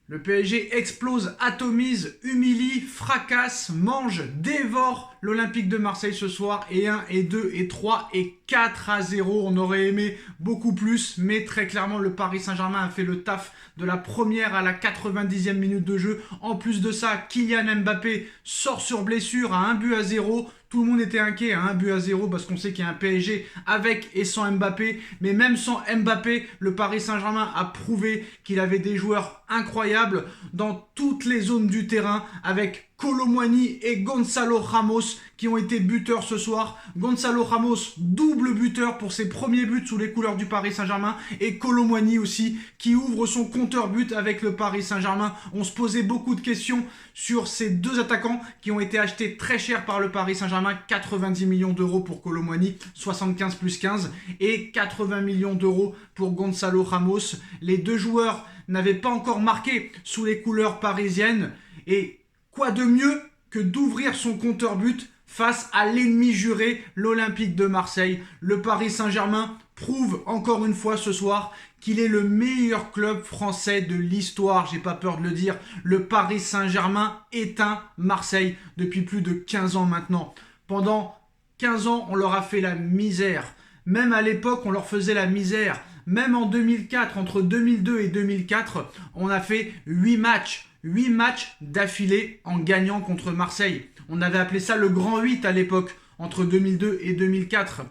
Le PSG explose, atomise, humilie, fracasse, mange, dévore l'Olympique de Marseille ce soir. Et 1, et 2, et 3, et 4-0. On aurait aimé beaucoup plus, mais très clairement, le Paris Saint-Germain a fait le taf de la première à la 90e minute de jeu. En plus de ça, Kylian Mbappé sort sur blessure à 1-0. Tout le monde était inquiet à 1-0 parce qu'on sait qu'il y a un PSG avec et sans Mbappé. Mais même sans Mbappé, le Paris Saint-Germain a prouvé qu'il avait des joueurs incroyables dans toutes les zones du terrain avec Kolo Muani et Gonzalo Ramos qui ont été buteurs ce soir. Gonzalo Ramos, double buteur pour ses premiers buts sous les couleurs du Paris Saint-Germain, et Kolo Muani aussi qui ouvre son compteur but avec le Paris Saint-Germain. On se posait beaucoup de questions sur ces deux attaquants qui ont été achetés très cher par le Paris Saint-Germain. 90 millions d'euros pour Kolo Muani, 75 plus 15, et 80 millions d'euros pour Gonzalo Ramos. Les deux joueurs n'avaient pas encore marqué sous les couleurs parisiennes, et quoi de mieux que d'ouvrir son compteur but face à l'ennemi juré, l'Olympique de Marseille. Le Paris Saint-Germain prouve encore une fois ce soir qu'il est le meilleur club français de l'histoire, j'ai pas peur de le dire. Le Paris Saint-Germain éteint Marseille depuis plus de 15 ans maintenant. Pendant 15 ans, on leur a fait la misère. Même à l'époque, on leur faisait la misère. Même en 2004, entre 2002 et 2004, on a fait 8 matchs d'affilée en gagnant contre Marseille. On avait appelé ça le Grand 8 à l'époque, entre 2002 et 2004.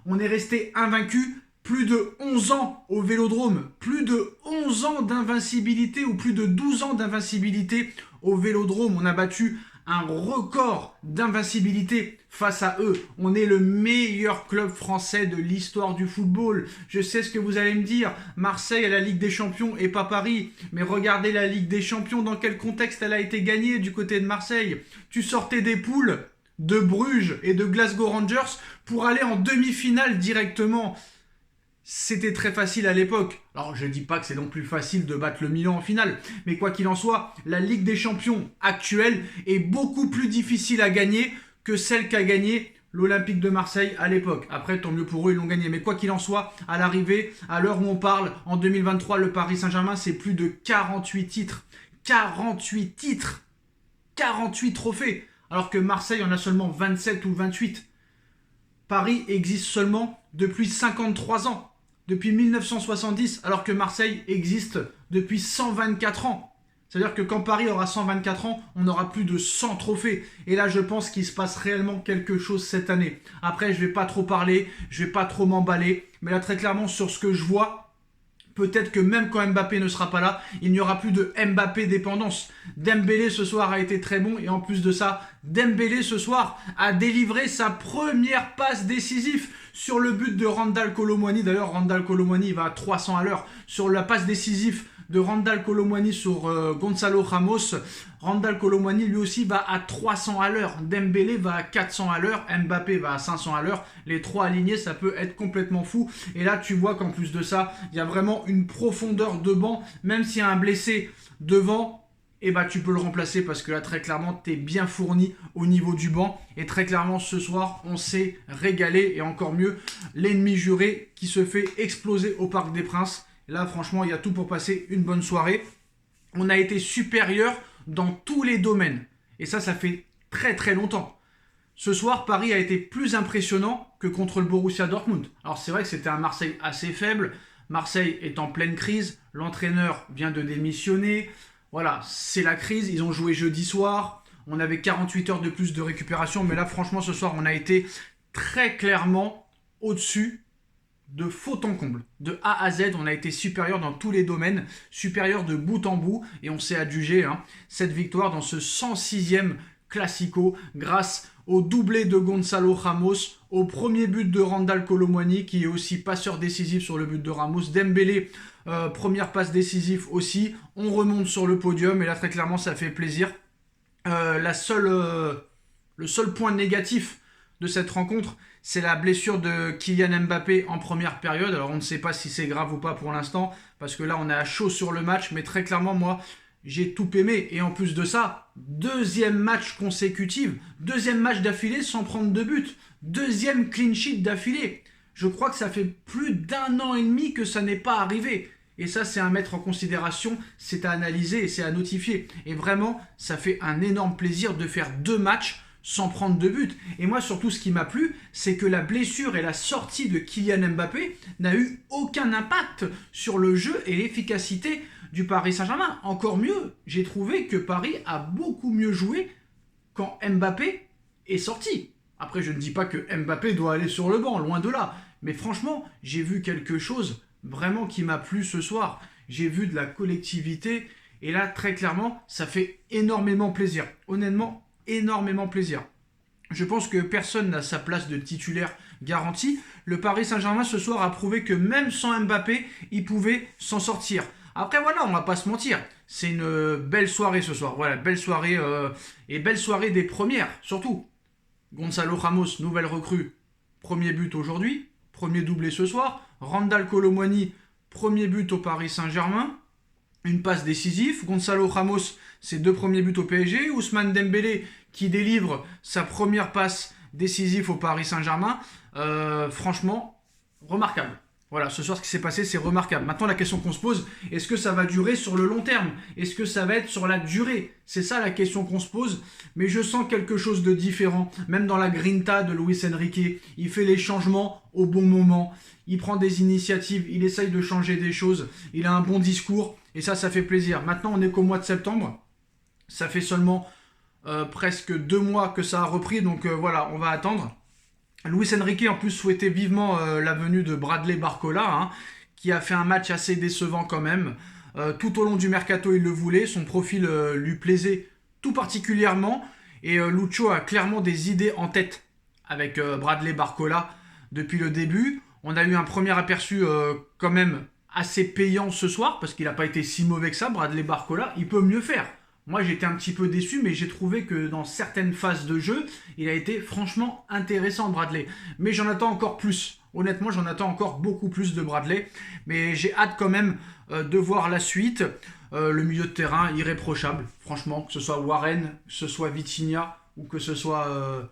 On est resté invaincu plus de 11 ans au Vélodrome. Plus de 11 ans d'invincibilité ou plus de 12 ans d'invincibilité au Vélodrome. On a battu un record d'invincibilité face à eux. On est le meilleur club français de l'histoire du football. Je sais ce que vous allez me dire. Marseille a la Ligue des Champions et pas Paris. Mais regardez la Ligue des Champions, dans quel contexte elle a été gagnée du côté de Marseille. Tu sortais des poules de Bruges et de Glasgow Rangers pour aller en demi-finale directement. C'était très facile à l'époque. Alors je ne dis pas que c'est non plus facile de battre le Milan en finale, mais quoi qu'il en soit, la Ligue des Champions actuelle est beaucoup plus difficile à gagner que celle qu'a gagnée l'Olympique de Marseille à l'époque. Après, tant mieux pour eux, ils l'ont gagné. Mais quoi qu'il en soit, à l'arrivée, à l'heure où on parle, en 2023, le Paris Saint-Germain, c'est plus de 48 titres. 48 titres, 48 trophées, alors que Marseille en a seulement 27 ou 28. Paris existe seulement depuis 53 ans. Depuis 1970, alors que Marseille existe depuis 124 ans. C'est-à-dire que quand Paris aura 124 ans, on aura plus de 100 trophées. Et là, je pense qu'il se passe réellement quelque chose cette année. Après, je ne vais pas trop parler, je ne vais pas trop m'emballer. Mais là, très clairement, sur ce que je vois, peut-être que même quand Mbappé ne sera pas là, il n'y aura plus de Mbappé dépendance. Dembélé ce soir a été très bon, et en plus de ça, Dembélé ce soir a délivré sa première passe décisive sur le but de Randal Kolo Muani. D'ailleurs, Randal Kolo Muani va à 300 à l'heure sur la passe décisive de Randal Kolo Muani sur Gonzalo Ramos. Randal Kolo Muani lui aussi va à 300 à l'heure. Dembélé va à 400 à l'heure. Mbappé va à 500 à l'heure. Les trois alignés, ça peut être complètement fou. Et là, tu vois qu'en plus de ça, il y a vraiment une profondeur de banc. Même s'il y a un blessé devant, et bah tu peux le remplacer parce que là très clairement tu es bien fourni au niveau du banc, et très clairement ce soir on s'est régalé, et encore mieux l'ennemi juré qui se fait exploser au Parc des Princes. Et là franchement il y a tout pour passer une bonne soirée. On a été supérieur dans tous les domaines, et ça fait très très longtemps. Ce soir Paris a été plus impressionnant que contre le Borussia Dortmund. Alors c'est vrai que c'était un Marseille assez faible, Marseille est en pleine crise, l'entraîneur vient de démissionner. Voilà, c'est la crise, ils ont joué jeudi soir, on avait 48 heures de plus de récupération, mais là franchement ce soir on a été très clairement au-dessus de fond en comble. De A à Z, on a été supérieur dans tous les domaines, supérieur de bout en bout, et on s'est adjugé cette victoire dans ce 106e Classico grâce au doublé de Gonzalo Ramos, au premier but de Randal Kolo Muani qui est aussi passeur décisif sur le but de Ramos. Dembélé, première passe décisive aussi. On remonte sur le podium et là très clairement ça fait plaisir. Le seul point négatif de cette rencontre, c'est la blessure de Kylian Mbappé en première période. Alors on ne sait pas si c'est grave ou pas pour l'instant, parce que là on est à chaud sur le match, mais très clairement moi j'ai tout aimé. Et en plus de ça, deuxième match consécutif, deuxième match d'affilée sans prendre de but, deuxième clean sheet d'affilée. Je crois que ça fait plus d'1 an et demi que ça n'est pas arrivé. Et ça, c'est à mettre en considération, c'est à analyser et c'est à notifier. Et vraiment, ça fait un énorme plaisir de faire 2 matchs sans prendre de but. Et moi, surtout, ce qui m'a plu, c'est que la blessure et la sortie de Kylian Mbappé n'a eu aucun impact sur le jeu et l'efficacité du Paris Saint-Germain. Encore mieux, j'ai trouvé que Paris a beaucoup mieux joué quand Mbappé est sorti. Après, je ne dis pas que Mbappé doit aller sur le banc, loin de là. Mais franchement, j'ai vu quelque chose vraiment qui m'a plu ce soir. J'ai vu de la collectivité. Et là, très clairement, ça fait énormément plaisir. Honnêtement, énormément plaisir. Je pense que personne n'a sa place de titulaire garantie. Le Paris Saint-Germain ce soir a prouvé que même sans Mbappé, il pouvait s'en sortir. Après voilà, on va pas se mentir, c'est une belle soirée ce soir. Voilà, belle soirée et belle soirée des premières surtout. Gonzalo Ramos, nouvelle recrue, premier but aujourd'hui, premier doublé ce soir. Randal Kolo Muani, premier but au Paris Saint-Germain. Une passe décisive. Gonzalo Ramos, ses 2 premiers buts au PSG. Ousmane Dembélé qui délivre sa première passe décisive au Paris Saint-Germain. Franchement, remarquable. Voilà, ce soir, ce qui s'est passé, c'est remarquable. Maintenant, la question qu'on se pose, est-ce que ça va durer sur le long terme? Est-ce que ça va être sur la durée? C'est ça la question qu'on se pose. Mais je sens quelque chose de différent. Même dans la grinta de Luis Enrique, il fait les changements au bon moment. Il prend des initiatives, il essaye de changer des choses. Il a un bon discours et ça fait plaisir. Maintenant, on est qu'au mois de septembre. Ça fait seulement presque 2 mois que ça a repris. Donc voilà, on va attendre. Luis Enrique en plus souhaitait vivement la venue de Bradley Barcola, qui a fait un match assez décevant quand même. Tout au long du mercato, il le voulait, son profil lui plaisait tout particulièrement. Et Lucho a clairement des idées en tête avec Bradley Barcola depuis le début. On a eu un premier aperçu quand même assez payant ce soir, parce qu'il n'a pas été si mauvais que ça, Bradley Barcola. Il peut mieux faire. Moi, j'étais un petit peu déçu, mais j'ai trouvé que dans certaines phases de jeu, il a été franchement intéressant, Bradley. Mais j'en attends encore plus. Honnêtement, j'en attends encore beaucoup plus de Bradley. Mais j'ai hâte quand même de voir la suite. Le milieu de terrain, irréprochable. Franchement, que ce soit Warren, que ce soit Vitinha, ou que ce soit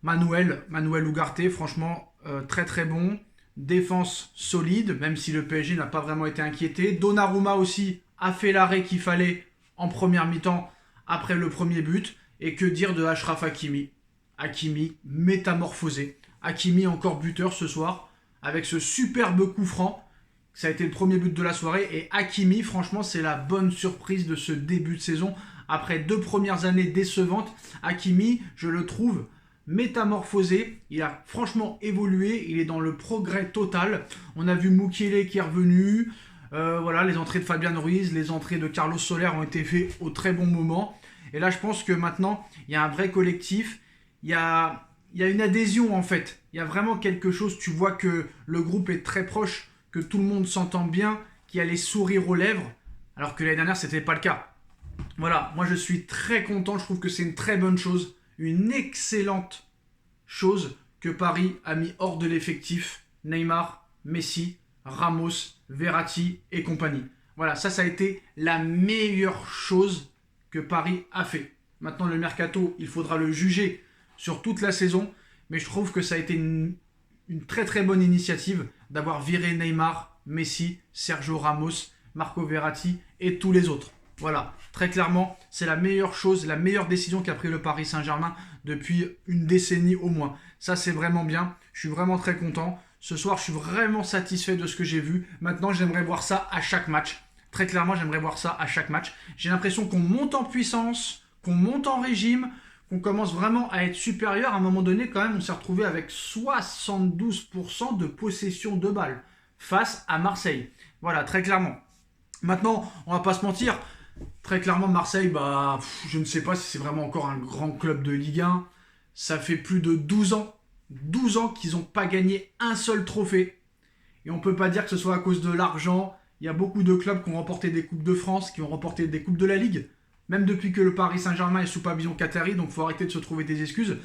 Manuel Ugarte. Franchement, très très bon. Défense solide, même si le PSG n'a pas vraiment été inquiété. Donnarumma aussi a fait l'arrêt qu'il fallait en première mi-temps après le premier but. Et que dire de Achraf Hakimi? Hakimi métamorphosé. Hakimi encore buteur ce soir avec ce superbe coup franc. Ça a été le premier but de la soirée. Et Hakimi, franchement, c'est la bonne surprise de ce début de saison. Après 2 premières années décevantes, Hakimi, je le trouve métamorphosé. Il a franchement évolué. Il est dans le progrès total. On a vu Mukiele qui est revenu. Voilà, les entrées de Fabian Ruiz, les entrées de Carlos Soler ont été faites au très bon moment. Et là, je pense que maintenant, il y a un vrai collectif. Il y a une adhésion, en fait. Il y a vraiment quelque chose. Tu vois que le groupe est très proche, que tout le monde s'entend bien, qu'il y a les sourires aux lèvres, alors que l'année dernière, ce n'était pas le cas. Voilà, moi, je suis très content. Je trouve que c'est une très bonne chose, une excellente chose que Paris a mis hors de l'effectif Neymar, Messi, Ramos, Verratti et compagnie. Voilà, ça a été la meilleure chose que Paris a fait. Maintenant, le mercato, il faudra le juger sur toute la saison, mais je trouve que ça a été une très très bonne initiative d'avoir viré Neymar, Messi, Sergio Ramos, Marco Verratti et tous les autres. Voilà, très clairement, c'est la meilleure chose, la meilleure décision qu'a pris le Paris Saint-Germain depuis une décennie au moins. Ça, c'est vraiment bien. Je suis vraiment très content. Ce soir, je suis vraiment satisfait de ce que j'ai vu. Maintenant, j'aimerais voir ça à chaque match. Très clairement, j'aimerais voir ça à chaque match. J'ai l'impression qu'on monte en puissance, qu'on monte en régime, qu'on commence vraiment à être supérieur. À un moment donné, quand même, on s'est retrouvé avec 72% de possession de balles face à Marseille. Voilà, très clairement. Maintenant, on va pas se mentir. Très clairement, Marseille, je ne sais pas si c'est vraiment encore un grand club de Ligue 1. Ça fait plus de 12 ans qu'ils n'ont pas gagné un seul trophée. Et on ne peut pas dire que ce soit à cause de l'argent. Il y a beaucoup de clubs qui ont remporté des Coupes de France, qui ont remporté des Coupes de la Ligue. Même depuis que le Paris Saint-Germain est sous pavillon qatari, donc il faut arrêter de se trouver des excuses.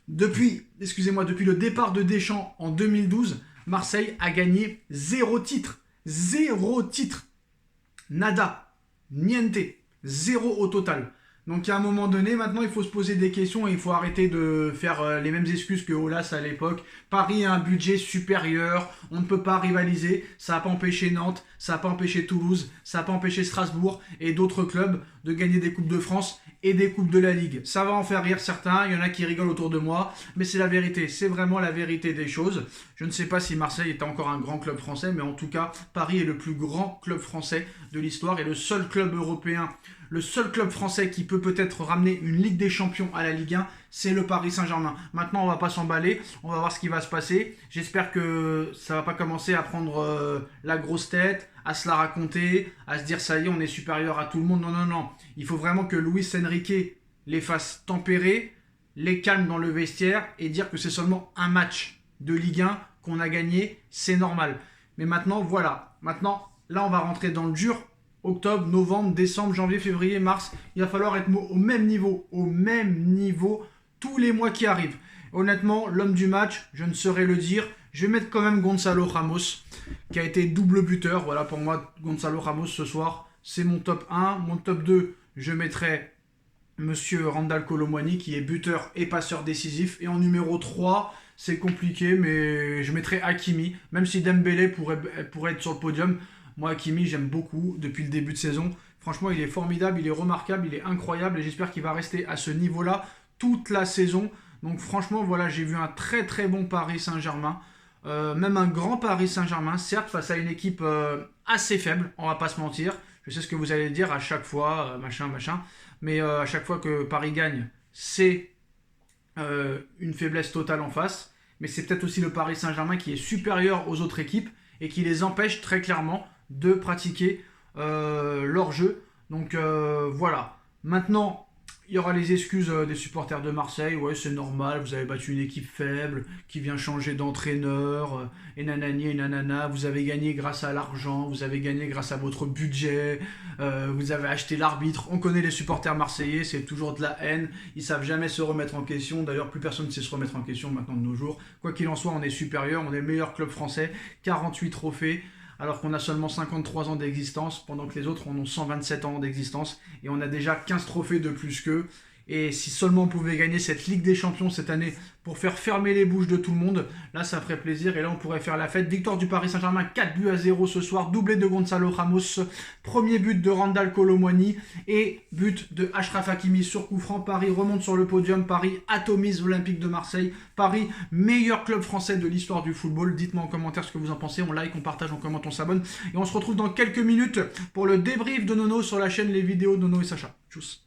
Depuis le départ de Deschamps en 2012, Marseille a gagné 0 titre. 0 titre. Nada. Niente. 0 au total. Donc à un moment donné, maintenant il faut se poser des questions et il faut arrêter de faire les mêmes excuses que Aulas à l'époque. Paris a un budget supérieur, on ne peut pas rivaliser, ça n'a pas empêché Nantes, ça n'a pas empêché Toulouse, ça n'a pas empêché Strasbourg et d'autres clubs de gagner des Coupes de France et des Coupes de la Ligue. Ça va en faire rire certains, il y en a qui rigolent autour de moi, mais c'est la vérité, c'est vraiment la vérité des choses. Je ne sais pas si Marseille est encore un grand club français, mais en tout cas, Paris est le plus grand club français de l'histoire et le seul club européen. Le seul club français qui peut peut-être ramener une Ligue des Champions à la Ligue 1, c'est le Paris Saint-Germain. Maintenant, on va pas s'emballer, on va voir ce qui va se passer. J'espère que ça va pas commencer à prendre la grosse tête, à se la raconter, à se dire ça y est, on est supérieur à tout le monde. Non, non, non. Il faut vraiment que Luis Enrique les fasse tempérer, les calme dans le vestiaire et dire que c'est seulement un match de Ligue 1 qu'on a gagné, c'est normal. Mais maintenant, voilà. Maintenant, là, on va rentrer dans le dur. Octobre, novembre, décembre, janvier, février, mars, il va falloir être au même niveau, tous les mois qui arrivent. Honnêtement, l'homme du match, je ne saurais le dire. Je vais mettre quand même Gonzalo Ramos, qui a été double buteur. Voilà, pour moi, Gonzalo Ramos ce soir, c'est mon top 1. Mon top 2, je mettrai Monsieur Randal Kolo Muani, qui est buteur et passeur décisif. Et en numéro 3, c'est compliqué, mais je mettrai Hakimi, même si Dembélé pourrait être sur le podium. Moi, Hakimi, j'aime beaucoup depuis le début de saison. Franchement, il est formidable, il est remarquable, il est incroyable et j'espère qu'il va rester à ce niveau-là toute la saison. Donc franchement, voilà, j'ai vu un très très bon Paris Saint-Germain. Même un grand Paris Saint-Germain, certes, face à une équipe assez faible, on va pas se mentir. Je sais ce que vous allez dire à chaque fois, machin. Mais à chaque fois que Paris gagne, c'est une faiblesse totale en face. Mais c'est peut-être aussi le Paris Saint-Germain qui est supérieur aux autres équipes et qui les empêche très clairement de pratiquer leur jeu. Donc voilà. Maintenant, il y aura les excuses des supporters de Marseille. Ouais, c'est normal, vous avez battu une équipe faible qui vient changer d'entraîneur, et nanani et nanana. Vous avez gagné grâce à l'argent, vous avez gagné grâce à votre budget, vous avez acheté l'arbitre. On connaît les supporters marseillais, c'est toujours de la haine. Ils savent jamais se remettre en question. D'ailleurs, plus personne ne sait se remettre en question maintenant de nos jours. Quoi qu'il en soit, on est supérieur, on est le meilleur club français. 48 trophées. Alors qu'on a seulement 53 ans d'existence, pendant que les autres en ont 127 ans d'existence, et on a déjà 15 trophées de plus qu'eux. Et si seulement on pouvait gagner cette Ligue des Champions cette année pour faire fermer les bouches de tout le monde, là ça ferait plaisir et là on pourrait faire la fête. Victoire du Paris Saint-Germain, 4-0 ce soir, doublé de Gonzalo Ramos, premier but de Randal Kolo Muani et but de Achraf Hakimi sur coup franc. Paris remonte sur le podium, Paris atomise l'Olympique de Marseille, Paris meilleur club français de l'histoire du football. Dites-moi en commentaire ce que vous en pensez, on like, on partage, on commente, on s'abonne et on se retrouve dans quelques minutes pour le débrief de Nono sur la chaîne Les Vidéos de Nono et Sacha. Tchuss.